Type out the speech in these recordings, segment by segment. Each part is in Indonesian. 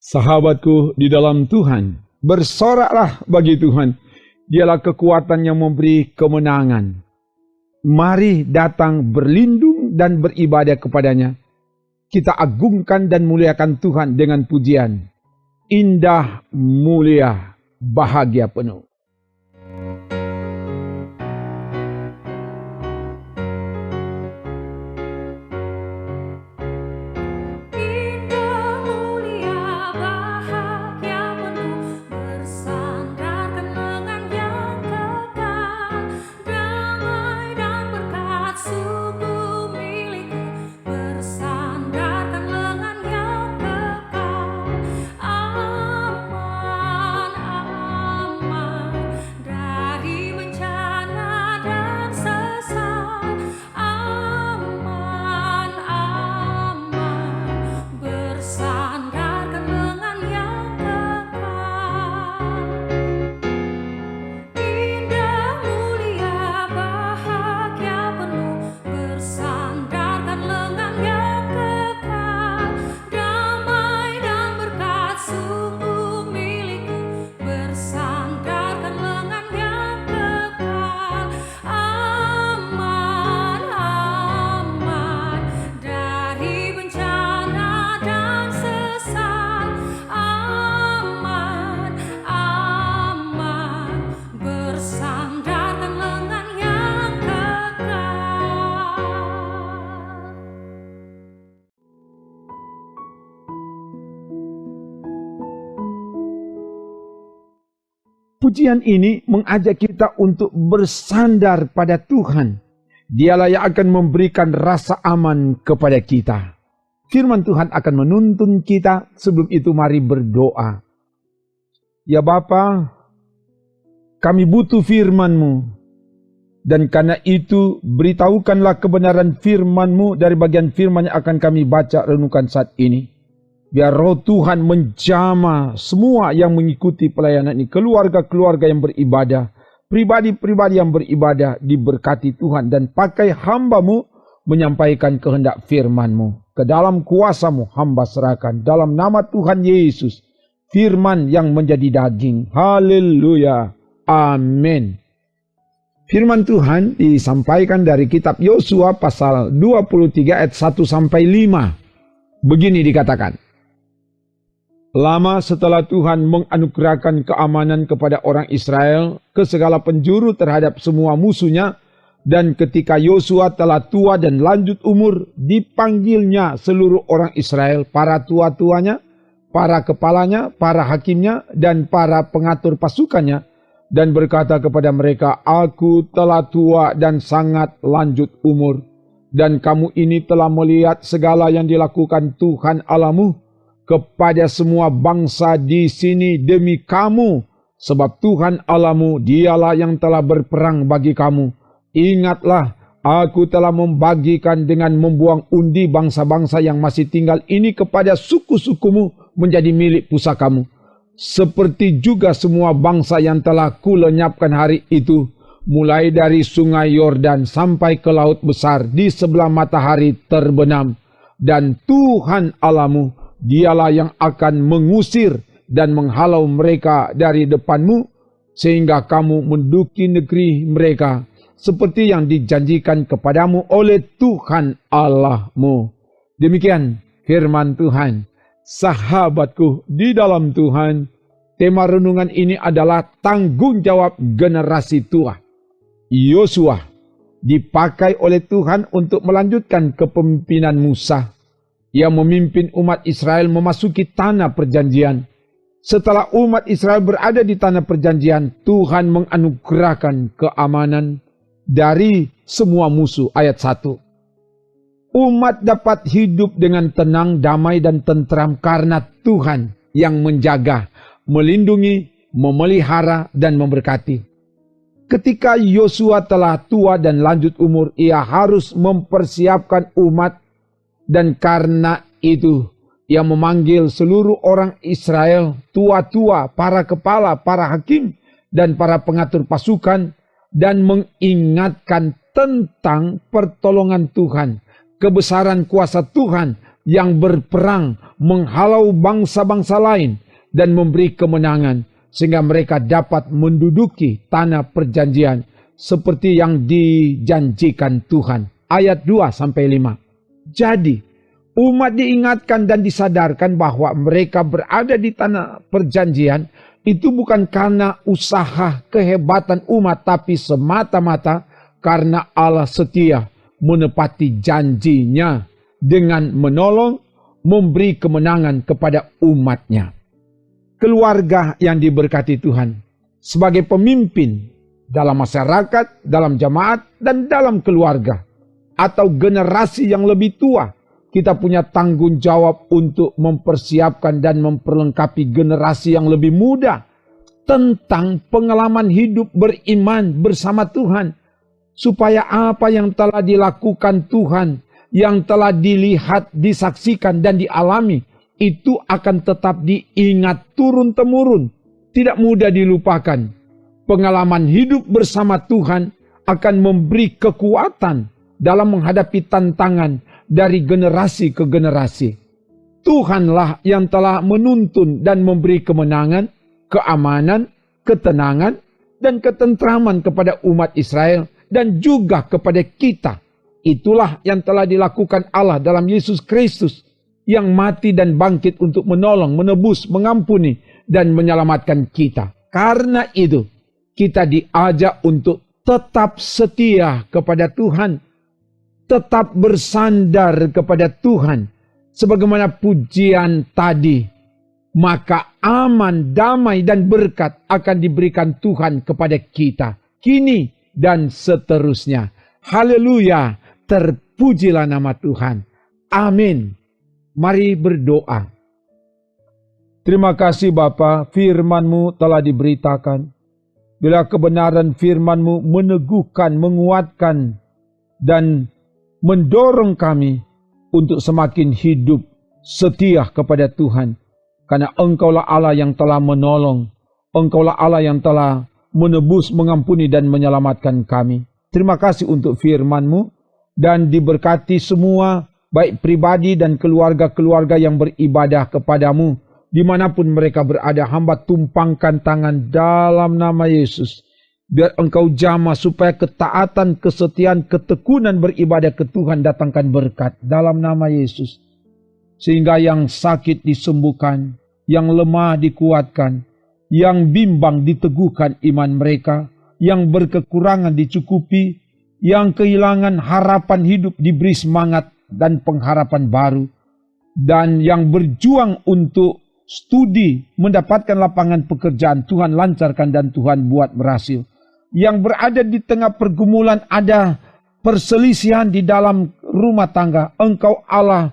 Sahabatku di dalam Tuhan, bersoraklah bagi Tuhan. Dialah kekuatan yang memberi kemenangan. Mari datang berlindung dan beribadah kepadanya. Kita agungkan dan muliakan Tuhan dengan pujian. Indah, mulia, bahagia penuh. Pujian ini mengajak kita untuk bersandar pada Tuhan. Dialah yang akan memberikan rasa aman kepada kita. Firman Tuhan akan menuntun kita. Sebelum itu mari berdoa. Ya Bapa, kami butuh firman-Mu. Dan karena itu beritahukanlah kebenaran firman-Mu dari bagian firman yang akan kami baca renungkan saat ini. Biar roh Tuhan menjamah semua yang mengikuti pelayanan ini. Keluarga-keluarga yang beribadah. Pribadi-pribadi yang beribadah diberkati Tuhan. Dan pakai hamba-Mu menyampaikan kehendak firman-Mu. Ke dalam kuasa-Mu hamba serahkan. Dalam nama Tuhan Yesus. Firman yang menjadi daging. Haleluya. Amin. Firman Tuhan disampaikan dari kitab Yosua pasal 23 ayat 1-5. Begini dikatakan. Lama setelah Tuhan menganugerahkan keamanan kepada orang Israel ke segala penjuru terhadap semua musuhnya, dan ketika Yosua telah tua dan lanjut umur, dipanggilnya seluruh orang Israel, para tua-tuanya, para kepalanya, para hakimnya, dan para pengatur pasukannya, dan berkata kepada mereka, "Aku telah tua dan sangat lanjut umur, dan kamu ini telah melihat segala yang dilakukan Tuhan Allahmu kepada semua bangsa di sini demi kamu, sebab Tuhan Allahmu dialah yang telah berperang bagi kamu. Ingatlah, aku telah membagikan dengan membuang undi bangsa-bangsa yang masih tinggal ini kepada suku-sukumu menjadi milik pusakamu. Seperti juga semua bangsa yang telah kulenyapkan hari itu, mulai dari sungai Yordan sampai ke laut besar di sebelah matahari terbenam. Dan Tuhan Allahmu dialah yang akan mengusir dan menghalau mereka dari depanmu, sehingga kamu menduduki negeri mereka, seperti yang dijanjikan kepadamu oleh Tuhan Allahmu." Demikian firman Tuhan. Sahabatku di dalam Tuhan, tema renungan ini adalah tanggung jawab generasi tua. Yosua dipakai oleh Tuhan untuk melanjutkan kepemimpinan Musa. Ia memimpin umat Israel memasuki tanah perjanjian. Setelah umat Israel berada di tanah perjanjian, Tuhan menganugerahkan keamanan dari semua musuh. Ayat 1. Umat dapat hidup dengan tenang, damai, dan tentram karena Tuhan yang menjaga, melindungi, memelihara, dan memberkati. Ketika Yosua telah tua dan lanjut umur, ia harus mempersiapkan umat. Dan karena itu, ia memanggil seluruh orang Israel, tua-tua, para kepala, para hakim, dan para pengatur pasukan, dan mengingatkan tentang pertolongan Tuhan, kebesaran kuasa Tuhan, yang berperang menghalau bangsa-bangsa lain dan memberi kemenangan sehingga mereka dapat menduduki tanah perjanjian seperti yang dijanjikan Tuhan. Ayat 2-5. Jadi, umat diingatkan dan disadarkan bahwa mereka berada di tanah perjanjian itu bukan karena usaha kehebatan umat, tapi semata-mata karena Allah setia menepati janjinya dengan menolong, memberi kemenangan kepada umatnya. Keluarga yang diberkati Tuhan sebagai pemimpin dalam masyarakat, dalam jemaat, dan dalam keluarga atau generasi yang lebih tua, kita punya tanggung jawab untuk mempersiapkan dan memperlengkapi generasi yang lebih muda tentang pengalaman hidup beriman bersama Tuhan, supaya apa yang telah dilakukan Tuhan, yang telah dilihat, disaksikan, dan dialami, itu akan tetap diingat turun-temurun, tidak mudah dilupakan. Pengalaman hidup bersama Tuhan akan memberi kekuatan dalam menghadapi tantangan dari generasi ke generasi. Tuhanlah yang telah menuntun dan memberi kemenangan, keamanan, ketenangan, dan ketentraman kepada umat Israel dan juga kepada kita. Itulah yang telah dilakukan Allah dalam Yesus Kristus yang mati dan bangkit untuk menolong, menebus, mengampuni, dan menyelamatkan kita. Karena itu, kita diajak untuk tetap setia kepada Tuhan, tetap bersandar kepada Tuhan. Sebagaimana pujian tadi, maka aman, damai, dan berkat akan diberikan Tuhan kepada kita, kini dan seterusnya. Haleluya, terpujilah nama Tuhan. Amin. Mari berdoa. Terima kasih Bapa, firman-Mu telah diberitakan. Bila kebenaran firman-Mu meneguhkan, menguatkan, dan mendorong kami untuk semakin hidup setia kepada Tuhan. Karena Engkaulah Allah yang telah menolong. Engkaulah Allah yang telah menebus, mengampuni, dan menyelamatkan kami. Terima kasih untuk firman-Mu. Dan diberkati semua, baik pribadi dan keluarga-keluarga yang beribadah kepadamu. Dimanapun mereka berada, hamba tumpangkan tangan dalam nama Yesus. Biar Engkau jamah supaya ketaatan, kesetiaan, ketekunan beribadah ke Tuhan datangkan berkat dalam nama Yesus. Sehingga yang sakit disembuhkan, yang lemah dikuatkan, yang bimbang diteguhkan iman mereka, yang berkekurangan dicukupi, yang kehilangan harapan hidup diberi semangat dan pengharapan baru, dan yang berjuang untuk studi mendapatkan lapangan pekerjaan, Tuhan lancarkan dan Tuhan buat berhasil. Yang berada di tengah pergumulan, ada perselisihan di dalam rumah tangga, Engkau Allah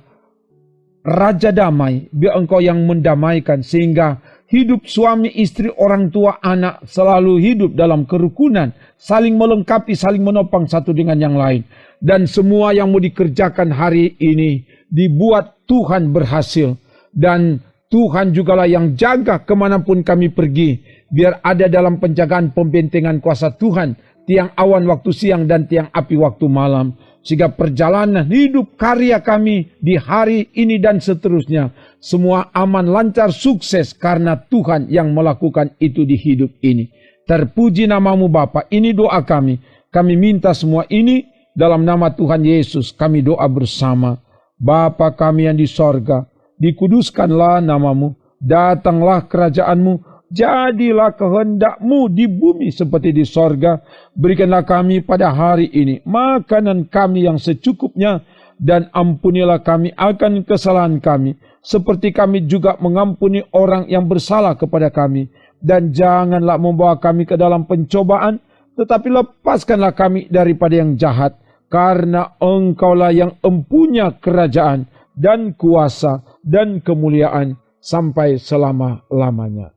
Raja Damai, biar Engkau yang mendamaikan sehingga hidup suami, istri, orang tua, anak selalu hidup dalam kerukunan, saling melengkapi, saling menopang satu dengan yang lain. Dan semua yang mau dikerjakan hari ini dibuat Tuhan berhasil. Dan Tuhan jugalah yang jaga kemanapun kami pergi, biar ada dalam penjagaan pembentengan kuasa Tuhan, tiang awan waktu siang dan tiang api waktu malam. Sehingga perjalanan hidup karya kami di hari ini dan seterusnya, semua aman, lancar, sukses karena Tuhan yang melakukan itu di hidup ini. Terpuji nama-Mu Bapa, ini doa kami. Kami minta semua ini dalam nama Tuhan Yesus. Kami doa bersama. Bapa kami yang di sorga, dikuduskanlah nama-Mu, datanglah kerajaan-Mu, jadilah kehendak-Mu di bumi seperti di sorga. Berikanlah kami pada hari ini makanan kami yang secukupnya, dan ampunilah kami akan kesalahan kami, seperti kami juga mengampuni orang yang bersalah kepada kami. Dan janganlah membawa kami ke dalam pencobaan, tetapi lepaskanlah kami daripada yang jahat. Karena Engkaulah yang empunya kerajaan dan kuasa dan kemuliaan sampai selama-lamanya.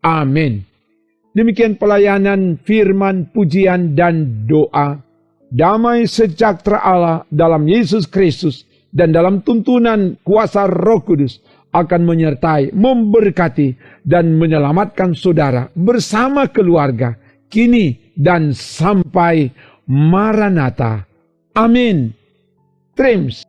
Amin. Demikian pelayanan firman, pujian, dan doa. Damai sejahtera Allah dalam Yesus Kristus dan dalam tuntunan kuasa Roh Kudus akan menyertai, memberkati, dan menyelamatkan saudara bersama keluarga, kini dan sampai Maranatha. Amin. Trims.